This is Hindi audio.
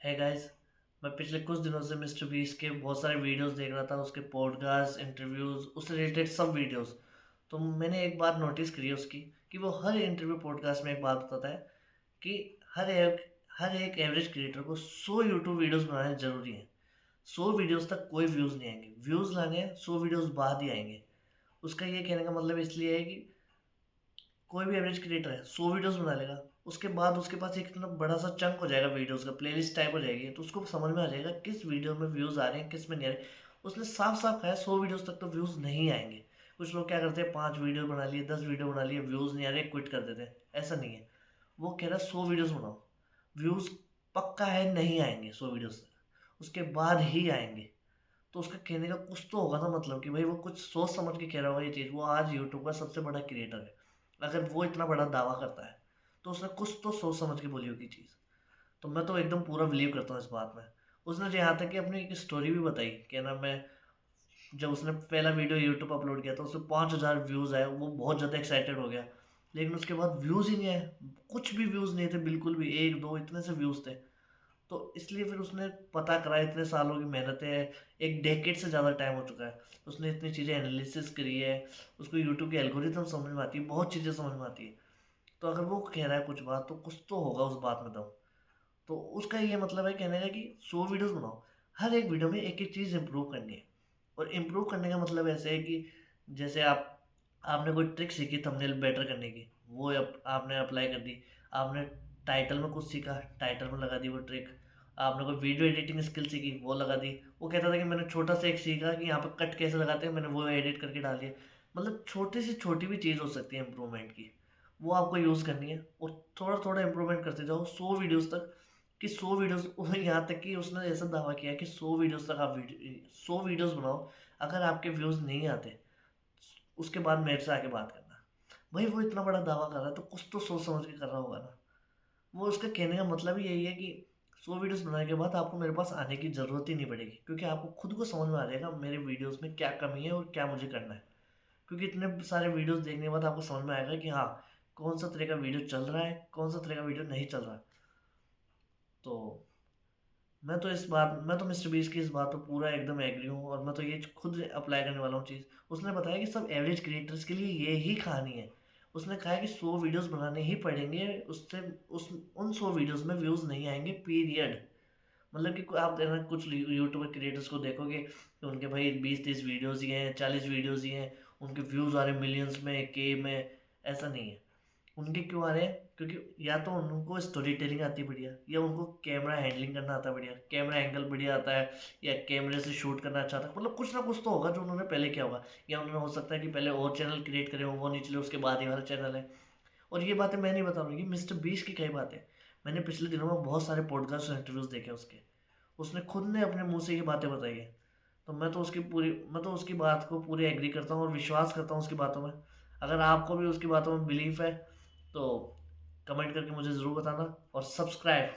है गाइस। मैं पिछले कुछ दिनों से मिस्टर बीस्ट के बहुत सारे वीडियोस देख रहा था, उसके पॉडकास्ट, इंटरव्यूज, उससे रिलेटेड सब वीडियोस। तो मैंने एक बात नोटिस करी है उसकी, कि वो हर इंटरव्यू पॉडकास्ट में एक बात बताता है कि हर एक एवरेज क्रिएटर को 100 यूट्यूब वीडियोस बनाने जरूरी है। 100 वीडियोस तक कोई व्यूज़ नहीं आएंगे, व्यूज़ लाने हैं 100 वीडियोस बाद ही आएंगे। उसका ये कहने का मतलब इसलिए है कि कोई भी एवरेज क्रिएटर है 100 वीडियोस बना लेगा, उसके बाद उसके पास एक इतना बड़ा सा चंक हो जाएगा वीडियोस का, प्लेलिस्ट टाइप हो जाएगी, तो उसको समझ में आ जाएगा किस वीडियो में व्यूज़ आ रहे हैं, किस में नहीं आ रहे। उसने साफ साफ कहा है 100 वीडियोस तक तो व्यूज़ नहीं आएंगे। कुछ लोग क्या करते हैं, 5 वीडियो बना लिए, 10 वीडियो बना लिए, व्यूज़ नहीं आ रहे, क्विट कर देते हैं। ऐसा नहीं है। वो कह रहा है 100 वीडियोस बनाओ, व्यूज़ पक्का है नहीं आएंगे 100 वीडियोस तक, उसके बाद ही आएंगे। तो उसका कहने का कुछ तो होगा ना, मतलब कि भाई वो कुछ सोच समझ के कह रहा होगा ये चीज़। वो आज यूट्यूब का सबसे बड़ा क्रिएटर है। अगर वो इतना बड़ा दावा करता है तो उसने कुछ तो सोच समझ के बोली होगी चीज़। तो मैं तो एकदम पूरा बिलीव करता हूँ इस बात में। उसने जो यहाँ तक कि अपनी एक स्टोरी भी बताई, क्या नाम है, जब उसने पहला वीडियो यूट्यूब अपलोड किया था उसमें 5,000 व्यूज़ आए, वो बहुत ज़्यादा एक्साइटेड हो गया। लेकिन उसके बाद व्यूज़ ही नहीं आए, कुछ भी व्यूज़ नहीं थे, बिल्कुल भी, एक दो इतने से व्यूज़ थे। तो इसलिए फिर उसने पता करा, इतने सालों की मेहनत है, एक डेकेड से ज़्यादा टाइम हो चुका है, उसने इतनी चीज़ें एनालिसिस करी है, उसको यूट्यूब की एल्गोरिथम समझ में आती है, बहुत चीज़ें समझ में आती है। तो अगर वो कह रहा है कुछ बात, तो कुछ तो होगा उस बात में दम। तो उसका ये मतलब है कहने का कि 100 वीडियोस बनाओ, हर एक वीडियो में एक एक चीज़ इंप्रूव करनी है। और इम्प्रूव करने का मतलब ऐसे है कि जैसे आपने कोई ट्रिक सीखी थंबनेल बेटर करने की, वो आपने अप्लाई कर दी। आपने टाइटल में कुछ सीखा, टाइटल में लगा दी वो ट्रिक। आपने कोई वीडियो एडिटिंग स्किल सीखी, वो लगा दी। वो कहता था कि मैंने छोटा सा एक सीखा कि यहाँ पे कट कैसे लगाते हैं, मैंने वो एडिट करके डाल दिया। मतलब छोटी से छोटी भी चीज़ हो सकती है इम्प्रूवमेंट की, वो आपको यूज़ करनी है और थोड़ा थोड़ा इम्प्रूवमेंट करते जाओ 100 वीडियोस तक। कि 100 वीडियोस यहाँ तक कि उसने ऐसा दावा किया है कि 100 वीडियोस तक आप 100 वीडियोस बनाओ, अगर आपके व्यूज़ नहीं आते उसके बाद मेरे से आके बात करना। भाई वो इतना बड़ा दावा कर रहा है तो कुछ तो सोच समझ के कर रहा होगा ना। वो उसका कहने का मतलब ही यही है कि 100 वीडियोस बनाने के बाद आपको मेरे पास आने की ज़रूरत ही नहीं पड़ेगी, क्योंकि आपको खुद को समझ में आ जाएगा मेरे वीडियोस में क्या कमी है और क्या मुझे करना है। क्योंकि इतने सारे वीडियोस देखने के बाद आपको समझ में आएगा कि हाँ, कौन सा तरह का वीडियो चल रहा है, कौन सा तरह का वीडियो नहीं चल रहा है। तो मैं तो मिस्टर बीस्ट की इस बात पर पूरा एकदम एग्री हूँ, और मैं तो ये खुद अप्लाई करने वाला हूँ चीज़। उसने बताया कि सब एवरेज क्रिएटर्स के लिए ये ही कहानी है। उसने कहा है कि 100 वीडियोस बनाने ही पड़ेंगे, उससे उस उन 100 वीडियोस में व्यूज़ नहीं आएंगे, पीरियड। मतलब कि आप है ना कुछ यूट्यूबर क्रिएटर्स को देखोगे कि उनके भाई 20-30 वीडियोस ही हैं, 40 वीडियोस ही हैं, उनके व्यूज़ आ रहे हैं मिलियंस में, के में। ऐसा नहीं है। उनके क्यों आ रहे हैं? क्योंकि या तो उनको स्टोरी टेलिंग आती है बढ़िया, या उनको कैमरा हैंडलिंग करना आता है बढ़िया, कैमरा एंगल बढ़िया आता है, या कैमरे से शूट करना अच्छा आता है। मतलब कुछ ना कुछ तो होगा जो उन्होंने पहले किया होगा, या उन्होंने हो सकता है कि पहले और चैनल क्रिएट करे हो, वो नहीं चले, उसके बाद ये वाला चैनल है। और ये बातें मैं नहीं बता रहा हूँ, ये मिस्टर बीस की कई बातें। मैंने पिछले दिनों में बहुत सारे पॉडकास्ट और इंटरव्यूज़ देखे उसके। उसने खुद ने अपने मुंह से ये बातें बताई है। तो मैं तो उसकी बात को पूरी एग्री करता हूँ और विश्वास करता हूँ उसकी बातों में। अगर आपको भी उसकी बातों में बिलीफ है तो कमेंट करके मुझे ज़रूर बताना, और सब्सक्राइब